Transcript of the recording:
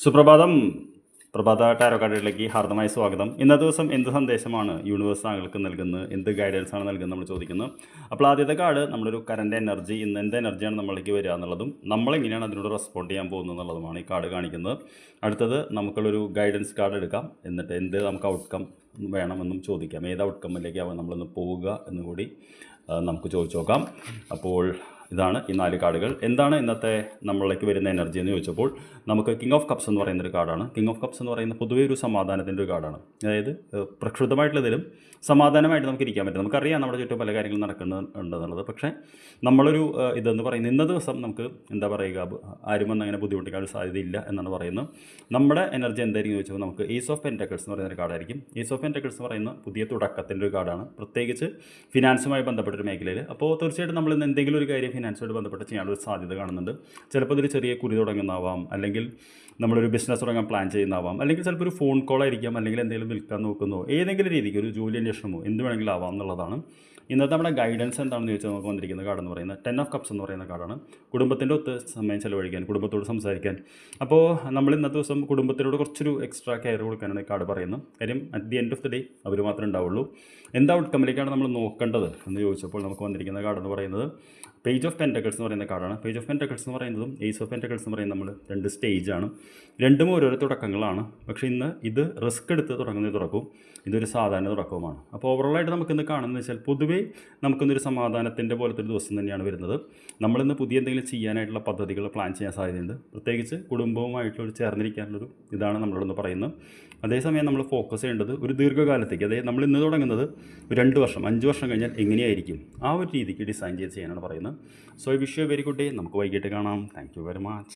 സുപ്രഭാതം. പ്രഭാത ടാരോ കാർഡിലേക്ക് ഹാർദമായ സ്വാഗതം. ഇന്നത്തെ ദിവസം എന്ത് സന്ദേശമാണ് യൂണിവേഴ്സ് താങ്കൾക്ക് നൽകുന്നത്, എന്ത് ഗൈഡൻസ് ആണ് നൽകുന്നത് നമ്മൾ ചോദിക്കുന്നത്. അപ്പോൾ ആദ്യത്തെ കാർഡ് നമ്മളൊരു കറണ്ട് എനർജി, ഇന്ന് എന്ത് എനർജിയാണ് നമ്മളിലേക്ക് വരിക എന്നുള്ളതും നമ്മളെങ്ങനെയാണ് അതിനോട് റെസ്പോണ്ട് ചെയ്യാൻ പോകുന്നത് എന്നുള്ളതുമാണ് ഈ കാർഡ് കാണിക്കുന്നത്. അടുത്തത് നമുക്കുള്ളൊരു ഗൈഡൻസ് കാർഡ് എടുക്കാം, എന്നിട്ട് എന്ത് നമുക്ക് ഔട്ട്കം വേണമെന്നും ചോദിക്കാം. ഏത് ഔട്ട്കമ്മിലേക്കാവും നമ്മളിന്ന് പോവുക എന്നും കൂടി നമുക്ക് ചോദിച്ചു നോക്കാം. അപ്പോൾ ഇതാണ് ഈ 4 കാർഡുകൾ. എന്താണ് ഇന്നത്തെ നമ്മളിലേക്ക് വരുന്ന എനർജി എന്ന് ചോദിച്ചപ്പോൾ നമുക്ക് കിങ് ഓഫ് കപ്സ് എന്ന് പറയുന്നൊരു കാർഡാണ്. കിങ് ഓഫ് കപ്സ് എന്ന് പറയുന്ന പൊതുവേ ഒരു സമാധാനത്തിൻ്റെ ഒരു കാർഡാണ്. അതായത് പ്രക്ഷുബ്ധമായിട്ടുള്ളതിലും സമാധാനമായിട്ട് നമുക്ക് ഇരിക്കാൻ പറ്റും. നമുക്കറിയാം നമ്മുടെ ചുറ്റും പല കാര്യങ്ങളും നടക്കുന്നുണ്ടെന്നുള്ളത്. പക്ഷേ നമ്മളൊരു ഇതെന്ന് പറയുന്നത് ഇന്ന ദിവസം നമുക്ക് എന്താ പറയുക, ആരും വന്ന് അങ്ങനെ ബുദ്ധിമുട്ടിക്കാൻ സാധ്യതയില്ല എന്നാണ് പറയുന്നത്. നമ്മുടെ എനർജി എന്തായിരിക്കും ചോദിച്ചപ്പോൾ നമുക്ക് ഈസ് ഓഫ് പെൻറ്റക്കിൾസ് എന്ന് പറയുന്നൊരു കാർഡായിരിക്കും. ഈസ് ഓഫ് പെൻറ്റക്കിൾസ് എന്ന് പറയുന്ന പുതിയ തുടക്കത്തിൻ്റെ ഒരു കാർഡാണ്, പ്രത്യേകിച്ച് ഫിനാൻസുമായി ബന്ധപ്പെട്ടൊരു മേഖലയിൽ. അപ്പോൾ തീർച്ചയായിട്ടും നമ്മൾ ഇന്ന് എന്തെങ്കിലും ഒരു കാര്യം ഫിനാൻസുമായിട്ട് ബന്ധപ്പെട്ട് ചെയ്യാനൊരു സാധ്യത കാണുന്നുണ്ട്. ചിലപ്പോൾ ഇതൊരു ചെറിയ കുറി തുടങ്ങുന്നതാവാം, അല്ലെങ്കിൽ നമ്മളൊരു ബിസിനസ് തുടങ്ങാൻ പ്ലാൻ ചെയ്യുന്നതാവാം, അല്ലെങ്കിൽ ചിലപ്പോൾ ഒരു ഫോൺ കോൾ ആയിരിക്കാം, അല്ലെങ്കിൽ എന്തെങ്കിലും വിൽക്കാൻ നോക്കുന്നോ, ഏതെങ്കിലും രീതിക്ക് ഒരു ജോലി അന്വേഷണമോ എന്ത് വേണമെങ്കിലും ആവാം എന്നുള്ളതാണ്. ഇന്നത്തെ നമ്മുടെ ഗൈഡൻസ് എന്താണെന്ന് ചോദിച്ചാൽ നമുക്ക് വന്നിരിക്കുന്ന കാർഡ് എന്ന് പറയുന്നത് 10 ഓഫ് കപ്സ് എന്ന് പറയുന്ന കാർഡാണ്. കുടുംബത്തിൻ്റെ ഒത്ത് സമയം ചിലവഴിക്കാൻ, കുടുംബത്തോട് സംസാരിക്കാൻ. അപ്പോൾ നമ്മൾ ഇന്നത്തെ ദിവസം കുടുംബത്തിനോട് കുറച്ചൊരു എക്സ്ട്രാ കെയർ കൊടുക്കാനാണ് ഈ കാർഡ് പറയുന്നത്. കാര്യം at the end of the day അവർ മാത്രമേ ഉണ്ടാവുള്ളൂ. എന്ത് ഔട്ട്കമ്മിലേക്കാണ് നമ്മൾ നോക്കേണ്ടത് എന്ന് ചോദിച്ചപ്പോൾ നമുക്ക് വന്നിരിക്കുന്ന കാർഡ് എന്ന് പറയുന്നത് പേജ് ഓഫ് പെൻറ്റക്കിൾസ് എന്ന് പറയുന്ന കാർഡാണ്. പേജ് ഓഫ് പെൻറ്റക്കിൾസ് എന്ന് പറയുന്നതും ഏസ് ഓഫ് പെൻറ്റക്കിൾസ് എന്ന് പറയുന്നത് നമ്മൾ 2 സ്റ്റേജാണ്. രണ്ടും ഓരോരോ തുടക്കങ്ങളാണ്. പക്ഷേ ഇന്ന് ഇത് റിസ്ക് എടുത്ത് തുടങ്ങുന്ന തുടക്കവും ഇതൊരു സാധാരണ തുടക്കവുമാണ്. അപ്പോൾ ഓവറോളായിട്ട് നമുക്കിന്ന് കാണുന്നത് വെച്ചാൽ പൊതുവേ നമുക്കിന്നൊരു സമാധാനത്തിൻ്റെ പോലത്തെ ഒരു ദിവസം തന്നെയാണ് വരുന്നത്. നമ്മളിന്ന് പുതിയ എന്തെങ്കിലും ചെയ്യാനായിട്ടുള്ള പദ്ധതികൾ പ്ലാൻ ചെയ്യാൻ സാധ്യതയുണ്ട്. പ്രത്യേകിച്ച് കുടുംബവുമായിട്ടുള്ളൊരു ചേർന്നിരിക്കാനുള്ളൊരു ഇതാണ് നമ്മളോടൊന്ന് പറയുന്നത്. അതേസമയം നമ്മൾ ഫോക്കസ് ചെയ്യേണ്ടത് ഒരു ദീർഘകാലത്തേക്ക്, അതായത് നമ്മൾ ഇന്ന് തുടങ്ങുന്നത് 2 വർഷം 5 വർഷം കഴിഞ്ഞാൽ എങ്ങനെയായിരിക്കും ആ ഒരു രീതിക്ക് ഡിസൈൻ ചെയ്ത് ചെയ്യാനാണ് പറയുന്നത്. So I wish you very good day. നമുക്ക് വൈകിട്ട് കാണാം. Thank you very much.